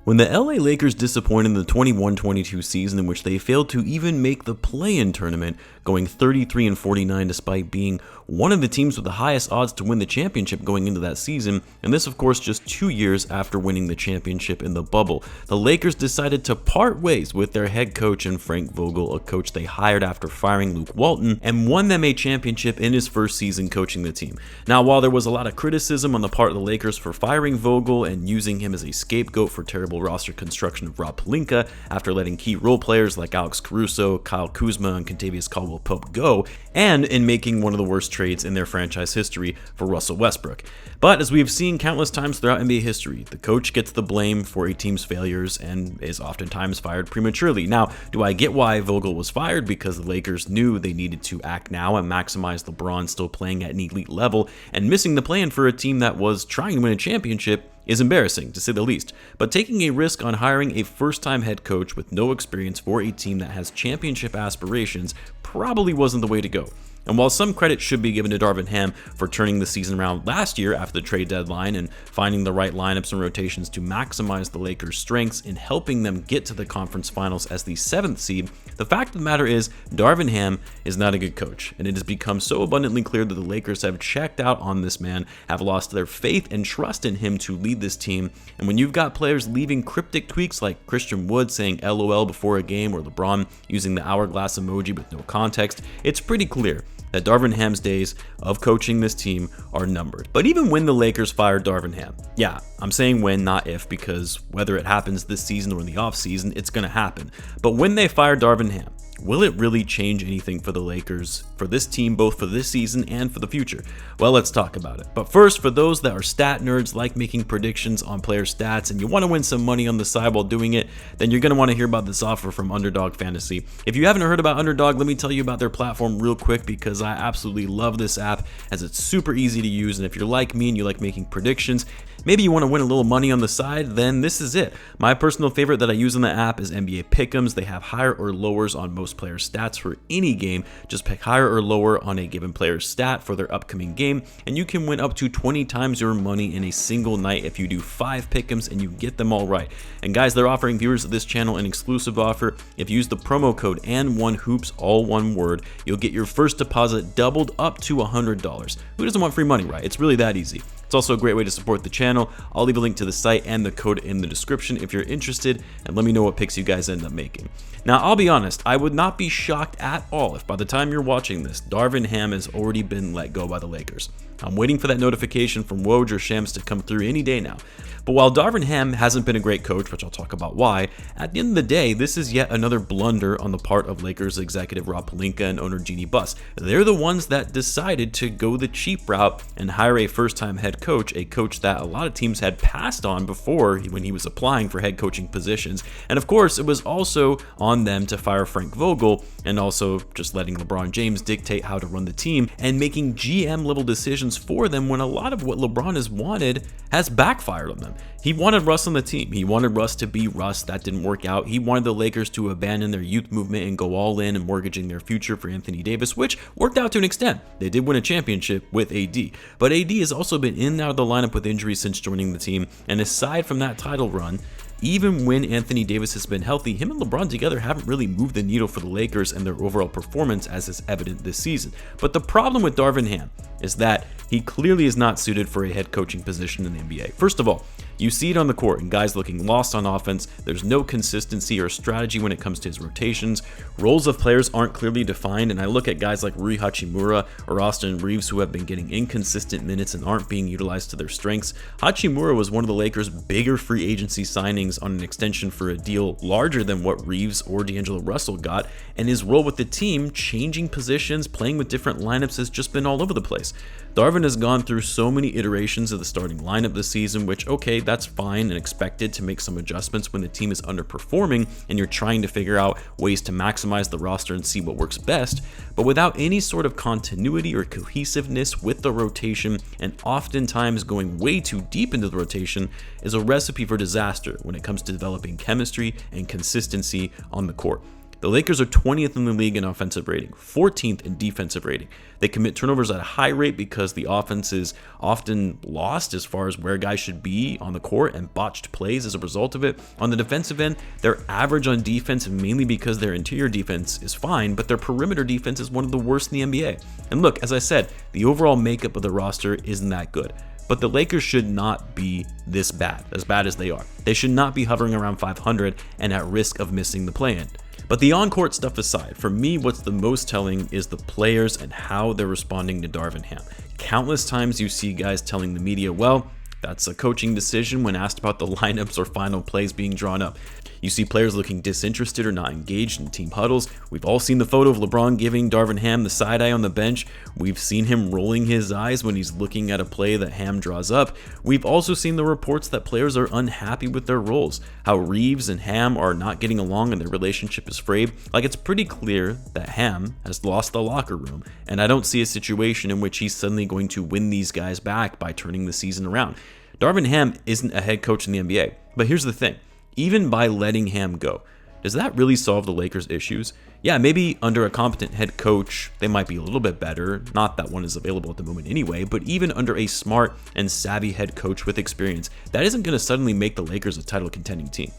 When the LA Lakers disappointed in the 21-22 season, in which they failed to even make the play-in tournament, going 33-49 despite being one of the teams with the highest odds to win the championship going into that season, and this of course just 2 years after winning the championship in the bubble, the Lakers decided to part ways with their head coach in Frank Vogel, a coach they hired after firing Luke Walton, and won them a championship in his first season coaching the team. Now, while there was a lot of criticism on the part of the Lakers for firing Vogel and using him as a scapegoat for terrible roster construction of Rob Pelinka after letting key role players like Alex Caruso, Kyle Kuzma, and Kentavious Caldwell-Pope go, and in making one of the worst trades in their franchise history for Russell Westbrook. But as we have seen countless times throughout NBA history, the coach gets the blame for a team's failures and is oftentimes fired prematurely. Now, do I get why Vogel was fired? Because the Lakers knew they needed to act now and maximize LeBron still playing at an elite level, and missing the plan for a team that was trying to win a championship is embarrassing, to say the least. But taking a risk on hiring a first-time head coach with no experience for a team that has championship aspirations probably wasn't the way to go. And while some credit should be given to Darvin Ham for turning the season around last year after the trade deadline and finding the right lineups and rotations to maximize the Lakers' strengths in helping them get to the conference finals as the 7th seed, the fact of the matter is Darvin Ham is not a good coach, and it has become so abundantly clear that the Lakers have checked out on this man, have lost their faith and trust in him to lead this team. And when you've got players leaving cryptic tweets like Christian Wood saying LOL before a game, or LeBron using the hourglass emoji with no context, it's pretty clear that Darvin Ham's days of coaching this team are numbered. But even when the Lakers fired Darvin Ham, yeah, I'm saying when, not if, because whether it happens this season or in the offseason, it's going to happen. But when they fired Darvin Ham, will it really change anything for the Lakers, for this team, both for this season and for the future? Well, let's talk about it. But first, for those that are stat nerds, like making predictions on player stats, and you want to win some money on the side while doing it, then you're going to want to hear about this offer from Underdog Fantasy. If you haven't heard about Underdog, let me tell you about their platform real quick, because I absolutely love this app as it's super easy to use. And if you're like me and you like making predictions, maybe you want to win a little money on the side, then this is it. My personal favorite that I use on the app is NBA Pick'ems. They have higher or lowers on most player stats for any game. Just pick higher or lower on a given player's stat for their upcoming game, and you can win up to 20 times your money in a single night if you do 5 Pick'ems and you get them all right. And guys, they're offering viewers of this channel an exclusive offer. If you use the promo code AND1HOOPS, all one word, you'll get your first deposit doubled up to $100. Who doesn't want free money, right? It's really that easy. It's also a great way to support the channel. I'll leave a link to the site and the code in the description if you're interested, and let me know what picks you guys end up making. Now, I'll be honest, I would not be shocked at all if by the time you're watching this, Darvin Ham has already been let go by the Lakers. I'm waiting for that notification from Woj or Shams to come through any day now. But while Darvin Ham hasn't been a great coach, which I'll talk about why, at the end of the day, this is yet another blunder on the part of Lakers executive Rob Pelinka and owner Jeanie Buss. They're the ones that decided to go the cheap route and hire a first-time head coach, a coach that a lot of teams had passed on before when he was applying for head coaching positions. And of course, it was also on them to fire Frank Vogel, and also just letting LeBron James dictate how to run the team and making GM-level decisions for them, when a lot of what LeBron has wanted has backfired on them. He wanted Russ on the team. He wanted Russ to be Russ. That didn't work out. He wanted the Lakers to abandon their youth movement and go all in and mortgaging their future for Anthony Davis, which worked out to an extent. They did win a championship with AD. But AD has also been in and out of the lineup with injuries since joining the team. And aside from that title run, even when Anthony Davis has been healthy, him and LeBron together haven't really moved the needle for the Lakers and their overall performance, as is evident this season. But the problem with Darvin Ham is that he clearly is not suited for a head coaching position in the NBA. First of all, you see it on the court, and guys looking lost on offense. There's no consistency or strategy when it comes to his rotations. Roles of players aren't clearly defined, and I look at guys like Rui Hachimura or Austin Reeves, who have been getting inconsistent minutes and aren't being utilized to their strengths. Hachimura was one of the Lakers' bigger free agency signings on an extension for a deal larger than what Reeves or D'Angelo Russell got, and his role with the team, changing positions, playing with different lineups, has just been all over the place. Darvin has gone through so many iterations of the starting lineup this season, which, okay, that's fine and expected to make some adjustments when the team is underperforming and you're trying to figure out ways to maximize the roster and see what works best, but without any sort of continuity or cohesiveness with the rotation, and oftentimes going way too deep into the rotation, is a recipe for disaster when it comes to developing chemistry and consistency on the court. The Lakers are 20th in the league in offensive rating, 14th in defensive rating. They commit turnovers at a high rate because the offense is often lost as far as where guys should be on the court and botched plays as a result of it. On the defensive end, they're average on defense mainly because their interior defense is fine, but their perimeter defense is one of the worst in the NBA. And look, as I said, the overall makeup of the roster isn't that good. But the Lakers should not be this bad as they are. They should not be hovering around 500 and at risk of missing the play-in. But the on-court stuff aside, for me, what's the most telling is the players and how they're responding to Darvin Ham. Countless times you see guys telling the media, well, that's a coaching decision when asked about the lineups or final plays being drawn up. You see players looking disinterested or not engaged in team huddles. We've all seen the photo of LeBron giving Darvin Ham the side eye on the bench. We've seen him rolling his eyes when he's looking at a play that Ham draws up. We've also seen the reports that players are unhappy with their roles, how Reeves and Ham are not getting along and their relationship is frayed. Like, it's pretty clear that Ham has lost the locker room, and I don't see a situation in which he's suddenly going to win these guys back by turning the season around. Darvin Ham isn't a head coach in the NBA, but here's the thing. Even by letting Ham go, does that really solve the Lakers' issues? Yeah, maybe under a competent head coach, they might be a little bit better. Not that one is available at the moment anyway, but even under a smart and savvy head coach with experience, that isn't going to suddenly make the Lakers a title contending team.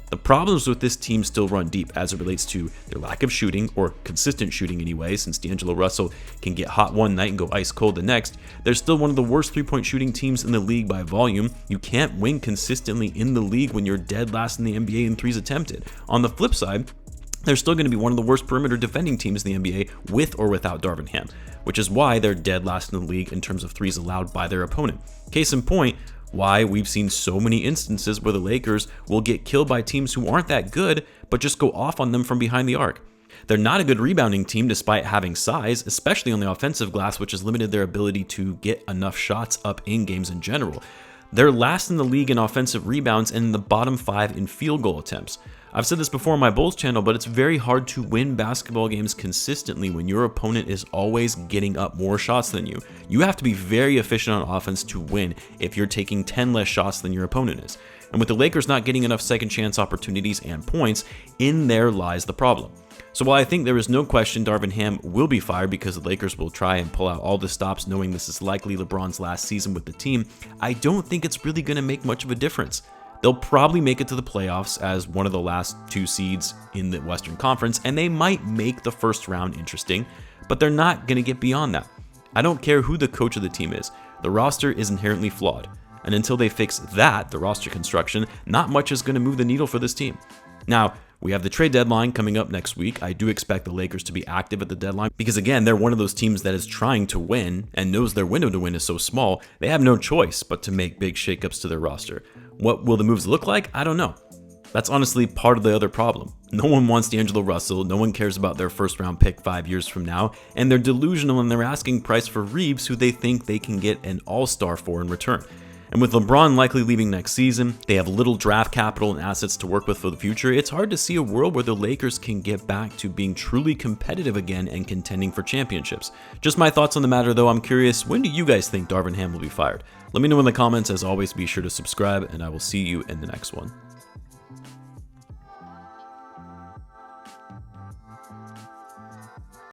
The problems with this team still run deep as it relates to their lack of shooting, or consistent shooting anyway, since D'Angelo Russell can get hot one night and go ice cold the next. They're still one of the worst three-point shooting teams in the league by volume. You can't win consistently in the league when you're dead last in the NBA in threes attempted. On the flip side, they're still going to be one of the worst perimeter defending teams in the NBA with or without Darvin Ham, which is why they're dead last in the league in terms of threes allowed by their opponent. Case in point, why we've seen so many instances where the Lakers will get killed by teams who aren't that good, but just go off on them from behind the arc. They're not a good rebounding team despite having size, especially on the offensive glass, which has limited their ability to get enough shots up in games in general. They're last in the league in offensive rebounds and in the bottom 5 in field goal attempts. I've said this before on my Bulls channel, but it's very hard to win basketball games consistently when your opponent is always getting up more shots than you. You have to be very efficient on offense to win if you're taking 10 less shots than your opponent is. And with the Lakers not getting enough second chance opportunities and points, in there lies the problem. So while I think there is no question Darvin Ham will be fired because the Lakers will try and pull out all the stops knowing this is likely LeBron's last season with the team, I don't think it's really going to make much of a difference. They'll probably make it to the playoffs as one of the last 2 seeds in the Western Conference, and they might make the first round interesting, but they're not going to get beyond that. I don't care who the coach of the team is. The roster is inherently flawed, and until they fix that, the roster construction, not much is going to move the needle for this team. Now, we have the trade deadline coming up next week. I do expect the Lakers to be active at the deadline because, again, they're one of those teams that is trying to win and knows their window to win is so small, they have no choice but to make big shakeups to their roster. What will the moves look like? I don't know. That's honestly part of the other problem. No one wants D'Angelo Russell, no one cares about their first round pick 5 years from now, and they're delusional in their asking price for Reeves, who they think they can get an all-star for in return. And with LeBron likely leaving next season, they have little draft capital and assets to work with for the future. It's hard to see a world where the Lakers can get back to being truly competitive again and contending for championships. Just my thoughts on the matter though. I'm curious, when do you guys think Darvin Ham will be fired? Let me know in the comments. As always, be sure to subscribe, and I will see you in the next one.